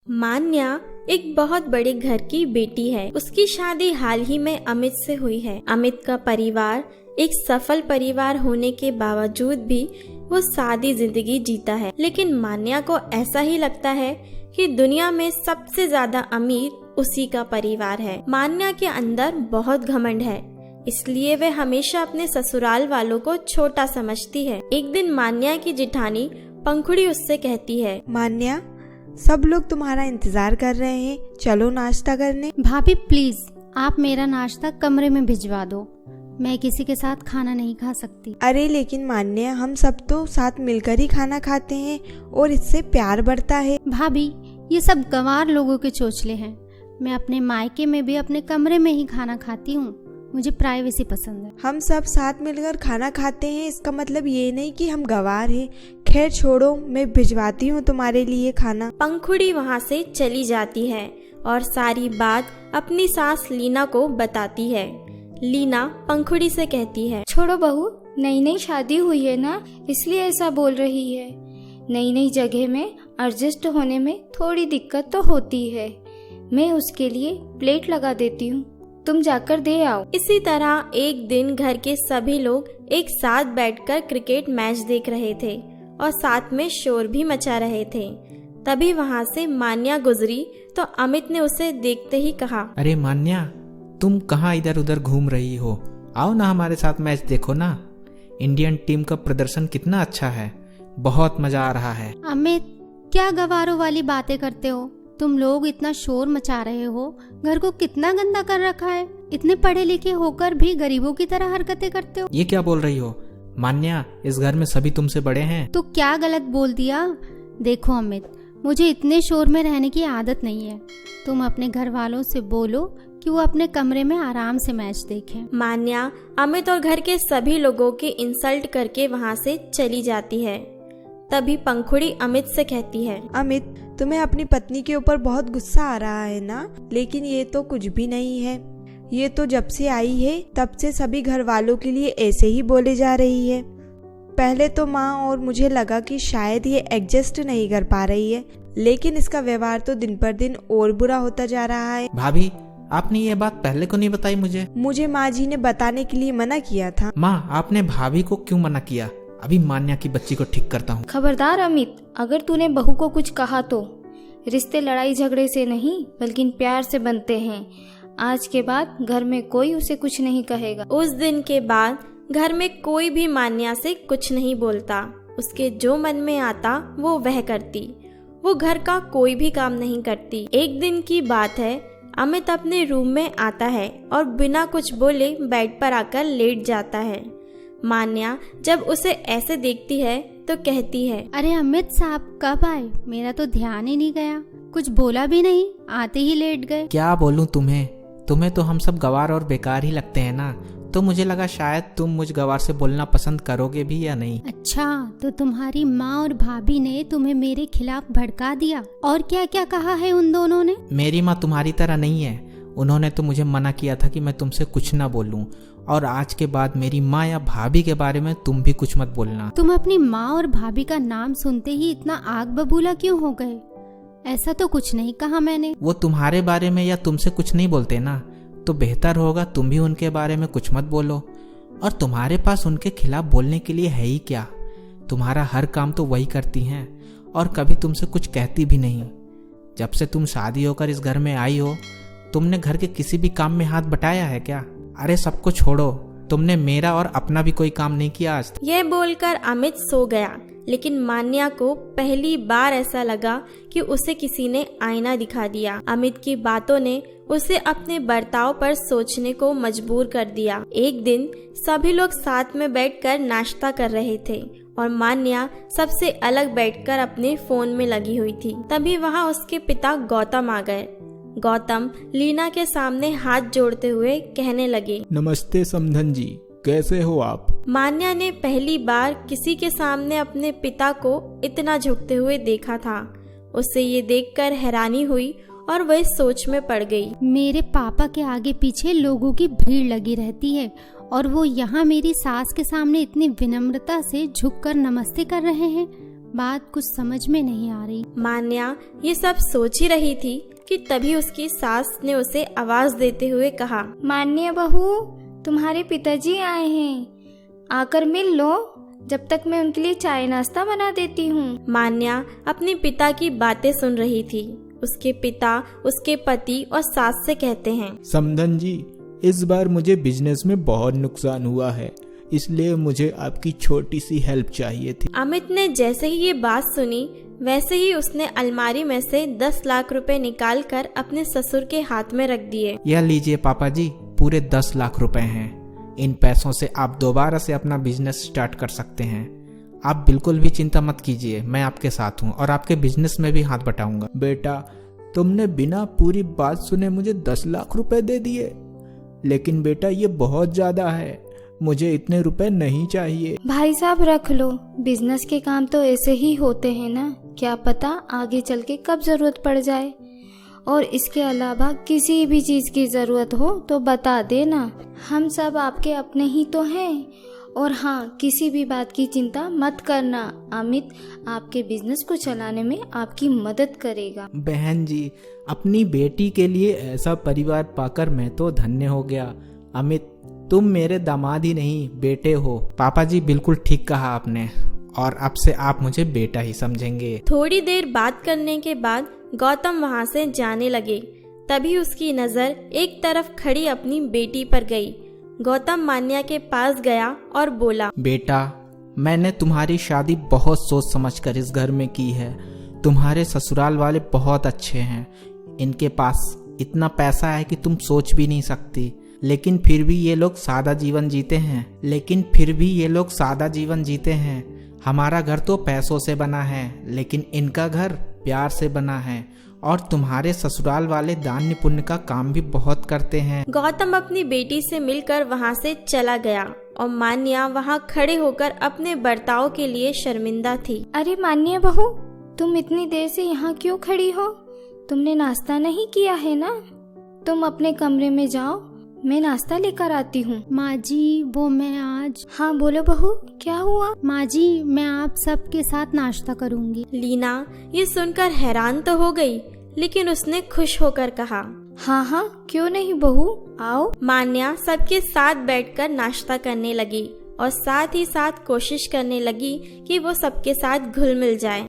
मान्या एक बहुत बड़े घर की बेटी है। उसकी शादी हाल ही में अमित से हुई है। अमित का परिवार एक सफल परिवार होने के बावजूद भी वो सादी जिंदगी जीता है, लेकिन मान्या को ऐसा ही लगता है कि दुनिया में सबसे ज्यादा अमीर उसी का परिवार है। मान्या के अंदर बहुत घमंड है, इसलिए वे हमेशा अपने ससुराल वालों को छोटा समझती है। एक दिन मान्या की जिठानी पंखुड़ी उससे कहती है, मान्या, सब लोग तुम्हारा इंतजार कर रहे हैं, चलो नाश्ता करने। भाभी प्लीज आप मेरा नाश्ता कमरे में भिजवा दो, मैं किसी के साथ खाना नहीं खा सकती। अरे लेकिन मान्या, हम सब तो साथ मिलकर ही खाना खाते हैं और इससे प्यार बढ़ता है। भाभी ये सब गंवार लोगों के चोचले हैं। मैं अपने मायके में भी अपने कमरे में ही खाना खाती हूँ, मुझे प्राइवेसी पसंद है। हम सब साथ मिलकर खाना खाते हैं, इसका मतलब ये नहीं कि हम गंवार हैं। खैर छोड़ो, मैं भिजवाती हूँ तुम्हारे लिए खाना। पंखुड़ी वहाँ से चली जाती है और सारी बात अपनी सास लीना को बताती है। लीना पंखुड़ी से कहती है, छोड़ो बहू, नई नई शादी हुई है ना, इसलिए ऐसा बोल रही है। नई नई जगह में एडजस्ट होने में थोड़ी दिक्कत तो होती है। मैं उसके लिए प्लेट लगा देती हूँ, तुम जाकर दे आओ। इसी तरह एक दिन घर के सभी लोग एक साथ बैठकर क्रिकेट मैच देख रहे थे और साथ में शोर भी मचा रहे थे। तभी वहाँ से मान्या गुजरी तो अमित ने उसे देखते ही कहा, अरे मान्या, तुम कहाँ इधर उधर घूम रही हो? आओ ना हमारे साथ मैच देखो ना। इंडियन टीम का प्रदर्शन कितना अच्छा है, बहुत मजा आ रहा है। अमित, क्या गवारों वाली बातें करते हो? तुम लोग इतना शोर मचा रहे हो, घर को कितना गंदा कर रखा है। इतने पढ़े लिखे होकर भी गरीबों की तरह हरकतें करते हो। ये क्या बोल रही हो मान्या? इस घर में सभी तुमसे बड़े हैं। तो क्या गलत बोल दिया? देखो अमित, मुझे इतने शोर में रहने की आदत नहीं है। तुम अपने घर वालों से बोलो कि वो अपने कमरे में आराम से मैच देखें। मान्या अमित और घर के सभी लोगों की इंसल्ट करके वहाँ से चली जाती है। तभी पंखुड़ी अमित से कहती है, अमित, तुम्हें अपनी पत्नी के ऊपर बहुत गुस्सा आ रहा है ना? लेकिन ये तो कुछ भी नहीं है। ये तो जब से आई है तब से सभी घर वालों के लिए ऐसे ही बोले जा रही है। पहले तो माँ और मुझे लगा कि शायद ये एडजस्ट नहीं कर पा रही है, लेकिन इसका व्यवहार तो दिन पर दिन और बुरा होता जा रहा है। भाभी, आपने ये बात पहले को नहीं बताई मुझे माँ जी ने बताने के लिए मना किया था। माँ, आपने भाभी को क्यों मना किया? अभी मान्या की बच्ची को ठीक करता हूँ। खबरदार अमित, अगर तूने बहू को कुछ कहा तो रिश्ते लड़ाई झगड़े से नहीं बल्कि प्यार से बनते हैं। आज के बाद घर में कोई उसे कुछ नहीं कहेगा। उस दिन के बाद घर में कोई भी मान्या से कुछ नहीं बोलता। उसके जो मन में आता वो वह करती। वो घर का कोई भी काम नहीं करती। एक दिन की बात है, अमित अपने रूम में आता है और बिना कुछ बोले बेड पर आकर लेट जाता है। मान्या जब उसे ऐसे देखती है तो कहती है, अरे अमित साहब कब आए? मेरा तो ध्यान ही नहीं गया, कुछ बोला भी नहीं, आते ही लेट गए। क्या बोलूं तुम्हें तो हम सब गवार और बेकार ही लगते हैं ना, तो मुझे लगा शायद तुम मुझ गवार से बोलना पसंद करोगे भी या नहीं। अच्छा, तो तुम्हारी माँ और भाभी ने तुम्हें मेरे खिलाफ भड़का दिया? और क्या क्या कहा है उन दोनों ने? मेरी माँ तुम्हारी तरह नहीं है। उन्होंने तो मुझे मना किया था कि मैं तुमसे कुछ ना बोलूं, और आज के बाद मेरी माँ या भाभी के बारे में तुम भी कुछ मत बोलना। तुम अपनी माँ और भाभी का नाम सुनते ही इतना आग बबूला क्यों हो गए? ऐसा तो कुछ नहीं कहा मैंने। वो तुम्हारे बारे में या तुमसे कुछ नहीं बोलते ना, तो बेहतर होगा तुम भी उनके बारे में कुछ मत बोलो। और तुम्हारे पास उनके खिलाफ बोलने के लिए है ही क्या? तुम्हारा हर काम तो वही करती हैं और कभी तुमसे कुछ कहती भी नहीं। जब से तुम शादी होकर इस घर में आई हो, तुमने घर के किसी भी काम में हाथ बटाया है क्या? अरे सबको छोड़ो, तुमने मेरा और अपना भी कोई काम नहीं किया आज। यह बोलकर अमित सो गया, लेकिन मान्या को पहली बार ऐसा लगा कि उसे किसी ने आईना दिखा दिया। अमित की बातों ने उसे अपने बर्ताव पर सोचने को मजबूर कर दिया। एक दिन सभी लोग साथ में बैठकर नाश्ता कर रहे थे और मान्या सबसे अलग बैठकर अपने फोन में लगी हुई थी। तभी वहाँ उसके पिता गौतम आ गए। गौतम लीना के सामने हाथ जोड़ते हुए कहने लगे, नमस्ते समधन जी, कैसे हो आप? मान्या ने पहली बार किसी के सामने अपने पिता को इतना झुकते हुए देखा था। उसे ये देखकर हैरानी हुई और वह सोच में पड़ गई। मेरे पापा के आगे पीछे लोगों की भीड़ लगी रहती है और वो यहाँ मेरी सास के सामने इतनी विनम्रता से झुककर नमस्ते कर रहे हैं। बात कुछ समझ में नहीं आ रही। मान्या ये सब सोच ही रही थी कि तभी उसकी सास ने उसे आवाज देते हुए कहा, मान्य बहू, तुम्हारे पिताजी आए हैं, आकर मिल लो, जब तक मैं उनके लिए चाय नाश्ता बना देती हूँ। मान्या अपने पिता की बातें सुन रही थी। उसके पिता उसके पति और सास से कहते हैं, समधन जी, इस बार मुझे बिजनेस में बहुत नुकसान हुआ है, इसलिए मुझे आपकी छोटी सी हेल्प चाहिए थी। अमित ने जैसे ही ये बात सुनी वैसे ही उसने अलमारी में से 10 लाख रुपए निकाल कर अपने ससुर के हाथ में रख दिए। यह लीजिए पापा जी, पूरे 10 लाख रुपए हैं। इन पैसों से आप दोबारा से अपना बिजनेस स्टार्ट कर सकते हैं। आप बिल्कुल भी चिंता मत कीजिए, मैं आपके साथ हूँ और आपके बिजनेस में भी हाथ बटाऊंगा। बेटा, तुमने बिना पूरी बात सुने मुझे 10 लाख रुपए दे दिए, लेकिन बेटा ये बहुत ज्यादा है, मुझे इतने रुपए नहीं चाहिए। भाई साहब रख लो, बिजनेस के काम तो ऐसे ही होते हैं ना, क्या पता आगे चल के कब जरूरत पड़ जाए। और इसके अलावा किसी भी चीज की जरूरत हो तो बता देना, हम सब आपके अपने ही तो हैं। और हाँ, किसी भी बात की चिंता मत करना, अमित आपके बिजनेस को चलाने में आपकी मदद करेगा। बहन जी, अपनी बेटी के लिए ऐसा परिवार पाकर मैं तो धन्य हो गया। अमित, तुम मेरे दामाद ही नहीं बेटे हो। पापा जी बिल्कुल ठीक कहा आपने, और अब से आप मुझे बेटा ही समझेंगे। थोड़ी देर बात करने के बाद गौतम वहाँ से जाने लगे। तभी उसकी नजर एक तरफ खड़ी अपनी बेटी पर गई। गौतम मान्या के पास गया और बोला, बेटा, मैंने तुम्हारी शादी बहुत सोच समझकर इस घर में की है। तुम्हारे ससुराल वाले बहुत अच्छे हैं, इनके पास इतना पैसा है कि तुम सोच भी नहीं सकती। लेकिन फिर भी ये लोग सादा जीवन जीते हैं। हमारा घर तो पैसों से बना है, लेकिन इनका घर प्यार से बना है। और तुम्हारे ससुराल वाले दान पुण्य का काम भी बहुत करते हैं। गौतम अपनी बेटी से मिलकर वहाँ से चला गया और मान्या वहाँ खड़े होकर अपने बर्ताव के लिए शर्मिंदा थी। अरे मान्य बहू, तुम इतनी देर से यहाँ क्यों खड़ी हो? तुमने नाश्ता नहीं किया है ना? तुम अपने कमरे में जाओ, मैं नाश्ता लेकर आती हूँ। माँ जी, वो मैं आज। हाँ बोलो बहू, क्या हुआ? माँ जी, मैं आप सबके साथ नाश्ता करूँगी। लीना ये सुनकर हैरान तो हो गई, लेकिन उसने खुश होकर कहा, हाँ हाँ, क्यों नहीं बहू, आओ। मान्या सबके साथ बैठकर नाश्ता करने लगी और साथ ही साथ कोशिश करने लगी कि वो सबके साथ घुल मिल जाए।